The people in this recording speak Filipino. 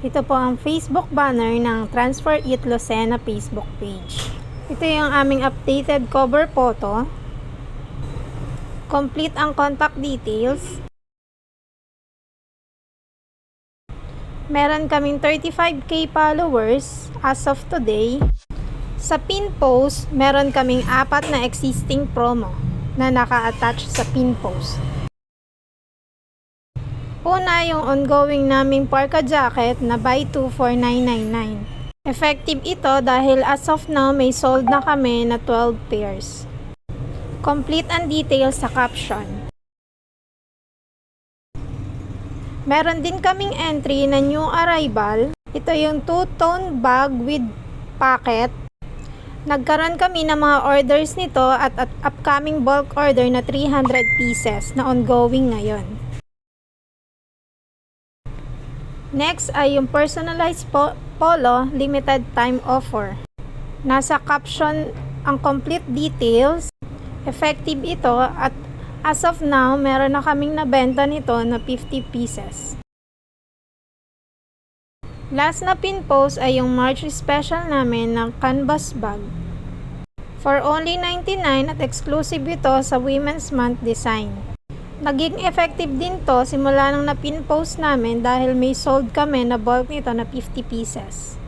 Ito po ang Facebook banner ng Transfer It Lucena Facebook page. Ito yung aming updated cover photo. Complete ang contact details. Meron kaming 35k followers as of today. Sa pin post, meron kaming 4 na existing promo na naka-attach sa pin post. Una, yung ongoing naming parka jacket na buy 2 for 999. Effective ito dahil as of now may sold na kami na 12 pairs. Complete ang details sa caption. Meron din kaming entry na new arrival. Ito yung 2-tone bag with pocket. Nagkaroon kami ng mga orders nito at upcoming bulk order na 300 pieces na ongoing ngayon. Next ay yung personalized polo limited time offer. Nasa caption ang complete details. Effective ito at as of now meron na kaming nabenta nito na 50 pieces. Last na pin post ay yung March special namin ng canvas bag. For only 99 at exclusive ito sa Women's Month design. Naging effective din to simula nang na-pin post namin dahil may sold kami na bulk nito na 50 pieces.